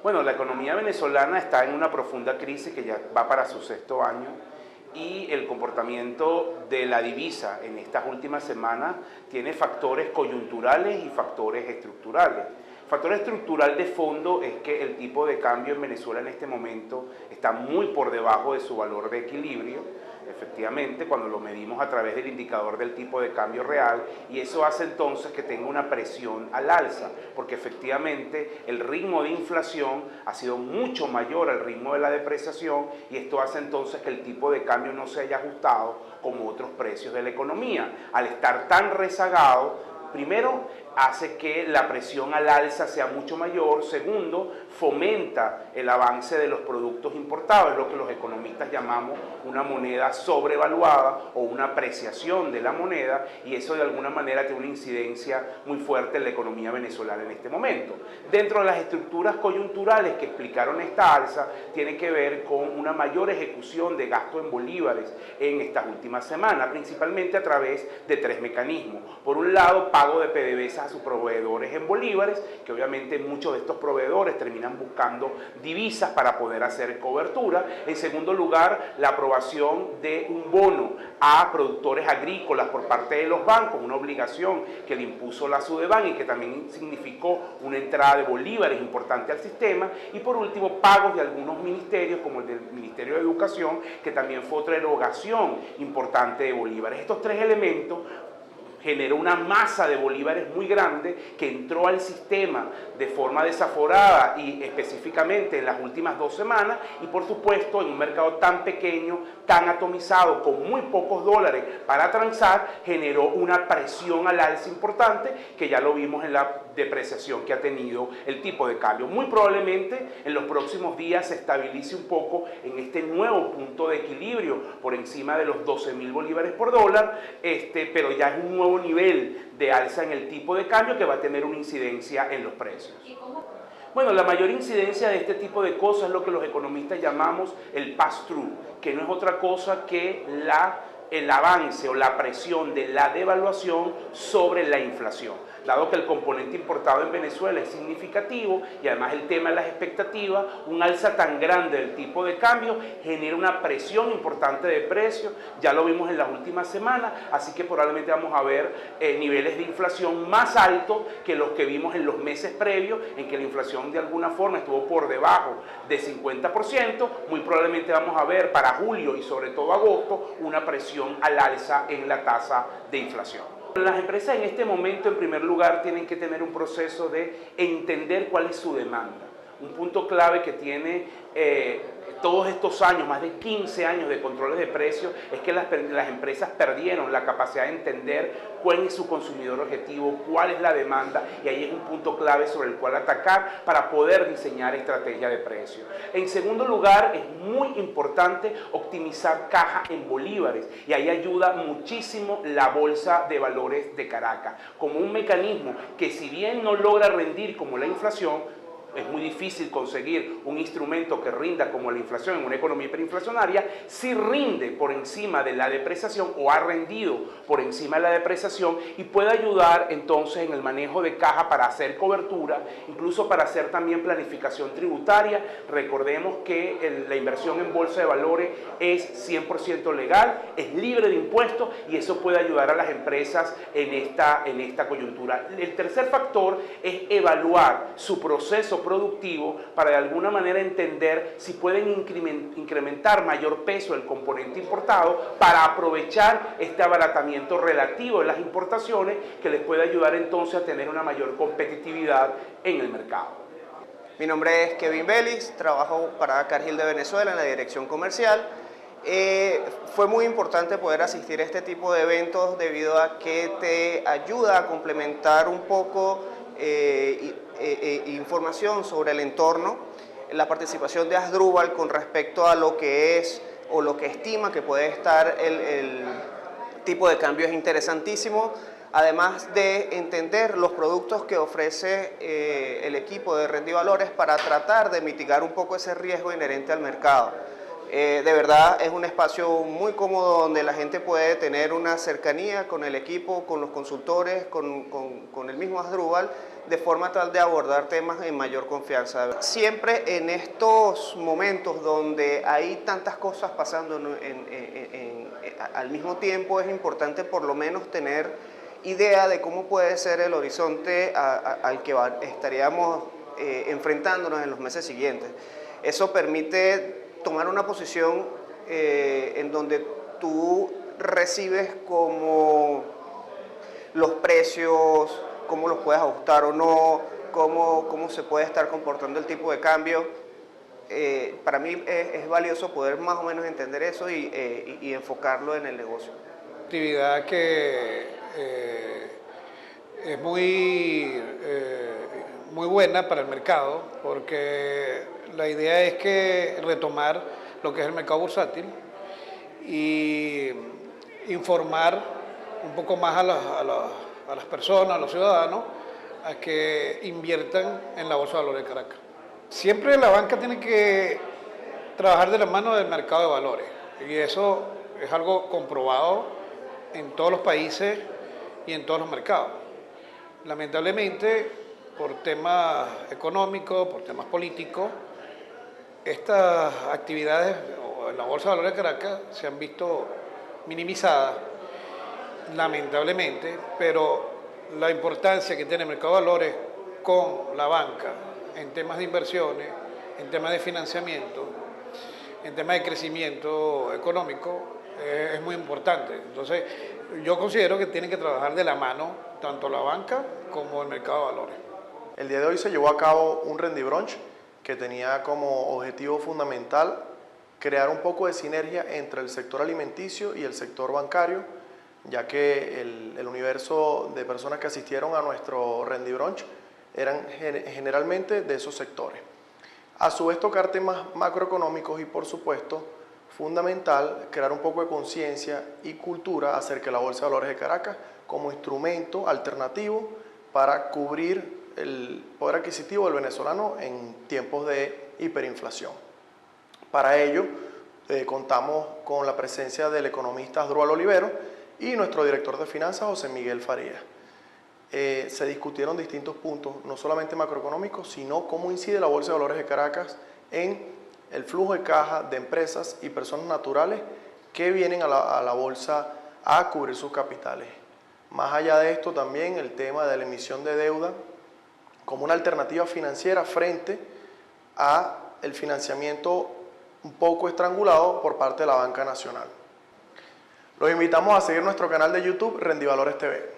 Bueno, la economía venezolana está en una profunda crisis que ya va para su sexto año y el comportamiento de la divisa en estas últimas semanas tiene factores coyunturales y factores estructurales. El factor estructural de fondo es que el tipo de cambio en Venezuela en este momento está muy por debajo de su valor de equilibrio, efectivamente, cuando lo medimos a través del indicador del tipo de cambio real, y eso hace entonces que tenga una presión al alza, porque efectivamente el ritmo de inflación ha sido mucho mayor al ritmo de la depreciación, y esto hace entonces que el tipo de cambio no se haya ajustado como otros precios de la economía. Al estar tan rezagado, primero, hace que la presión al alza sea mucho mayor. Segundo, fomenta el avance de los productos importados, es lo que los economistas llamamos una moneda sobrevaluada o una apreciación de la moneda, y eso de alguna manera tiene una incidencia muy fuerte en la economía venezolana en este momento. Dentro de las estructuras coyunturales que explicaron esta alza, tiene que ver con una mayor ejecución de gasto en bolívares en estas últimas semanas, principalmente a través de tres mecanismos. Por un lado, pago de PDVSA a sus proveedores en bolívares, que obviamente muchos de estos proveedores terminan buscando divisas para poder hacer cobertura. En segundo lugar, la aprobación de un bono a productores agrícolas por parte de los bancos, una obligación que le impuso la Sudeban y que también significó una entrada de bolívares importante al sistema. Y por último, pagos de algunos ministerios, como el del Ministerio de Educación, que también fue otra erogación importante de bolívares. Estos tres elementos generó una masa de bolívares muy grande que entró al sistema de forma desaforada y específicamente en las últimas 2 semanas, y por supuesto en un mercado tan pequeño, tan atomizado, con muy pocos dólares para transar, generó una presión al alza importante que ya lo vimos en la depreciación que ha tenido el tipo de cambio. Muy probablemente en los próximos días se estabilice un poco en este nuevo punto de equilibrio por encima de los 12.000 bolívares por dólar, pero ya es un nuevo nivel de alza en el tipo de cambio que va a tener una incidencia en los precios. Bueno, la mayor incidencia de este tipo de cosas es lo que los economistas llamamos el pass-through, que no es otra cosa que el avance o la presión de la devaluación sobre la inflación. Dado que el componente importado en Venezuela es significativo y además el tema de las expectativas, un alza tan grande del tipo de cambio genera una presión importante de precios. Ya lo vimos en las últimas semanas, así que probablemente vamos a ver niveles de inflación más altos que los que vimos en los meses previos, en que la inflación de alguna forma estuvo por debajo de 50%. Muy probablemente vamos a ver para julio y sobre todo agosto una presión al alza en la tasa de inflación. Las empresas en este momento, en primer lugar, tienen que tener un proceso de entender cuál es su demanda. Un punto clave que tiene todos estos años, más de 15 años de controles de precios, es que las empresas perdieron la capacidad de entender cuál es su consumidor objetivo, cuál es la demanda, y ahí es un punto clave sobre el cual atacar para poder diseñar estrategias de precios. En segundo lugar, es muy importante optimizar caja en bolívares, y ahí ayuda muchísimo la Bolsa de Valores de Caracas, como un mecanismo que, si bien no logra rendir como la inflación, es muy difícil conseguir un instrumento que rinda como la inflación en una economía hiperinflacionaria. Si rinde por encima de la depreciación o ha rendido por encima de la depreciación, y puede ayudar entonces en el manejo de caja para hacer cobertura, incluso para hacer también planificación tributaria. Recordemos que la inversión en bolsa de valores es 100% legal, es libre de impuestos, y eso puede ayudar a las empresas en esta coyuntura. El tercer factor es evaluar su proceso productivo para de alguna manera entender si pueden incrementar mayor peso el componente importado para aprovechar este abaratamiento relativo de las importaciones, que les puede ayudar entonces a tener una mayor competitividad en el mercado. Mi nombre es Kevin Vélez, trabajo para Cargill de Venezuela en la dirección comercial. Fue muy importante poder asistir a este tipo de eventos debido a que te ayuda a complementar un poco información sobre el entorno, la participación de Asdrúbal con respecto a lo que es o lo que estima que puede estar el tipo de cambio es interesantísimo, además de entender los productos que ofrece el equipo de Rendivalores para tratar de mitigar un poco ese riesgo inherente al mercado. De verdad es un espacio muy cómodo donde la gente puede tener una cercanía con el equipo, con los consultores, con el mismo Asdrúbal, de forma tal de abordar temas en mayor confianza. Siempre en estos momentos donde hay tantas cosas pasando al mismo tiempo, es importante por lo menos tener idea de cómo puede ser el horizonte al que estaríamos enfrentándonos en los meses siguientes. Eso permite tomar una posición en donde tú recibes como los precios, cómo los puedes ajustar o no, cómo se puede estar comportando el tipo de cambio. Para mí es valioso poder más o menos entender eso y enfocarlo en el negocio. Actividad que es muy buena para el mercado, porque la idea es que retomar lo que es el mercado bursátil y informar un poco más a las personas, a los ciudadanos, a que inviertan en la Bolsa de Valores de Caracas. Siempre la banca tiene que trabajar de la mano del mercado de valores, y eso es algo comprobado en todos los países y en todos los mercados. Lamentablemente, por temas económicos, por temas políticos, estas actividades en la Bolsa de Valores de Caracas se han visto minimizadas, lamentablemente, pero la importancia que tiene el mercado de valores con la banca en temas de inversiones, en temas de financiamiento, en temas de crecimiento económico, es muy importante. Entonces, yo considero que tienen que trabajar de la mano tanto la banca como el mercado de valores. El día de hoy se llevó a cabo un Rendibrunch que tenía como objetivo fundamental crear un poco de sinergia entre el sector alimenticio y el sector bancario, ya que el universo de personas que asistieron a nuestro Rendibrunch eran generalmente de esos sectores. A su vez tocar temas macroeconómicos y por supuesto fundamental crear un poco de conciencia y cultura acerca de la Bolsa de Valores de Caracas como instrumento alternativo para cubrir el poder adquisitivo del venezolano en tiempos de hiperinflación. Para ello contamos con la presencia del economista Asdrúbal Olivero y nuestro director de finanzas José Miguel Farías. Se discutieron distintos puntos, no solamente macroeconómicos, sino cómo incide la Bolsa de Valores de Caracas en el flujo de caja de empresas y personas naturales que vienen a la bolsa a cubrir sus capitales. Más allá de esto, también el tema de la emisión de deuda como una alternativa financiera frente a el financiamiento un poco estrangulado por parte de la Banca Nacional. Los invitamos a seguir nuestro canal de YouTube Rendivalores TV.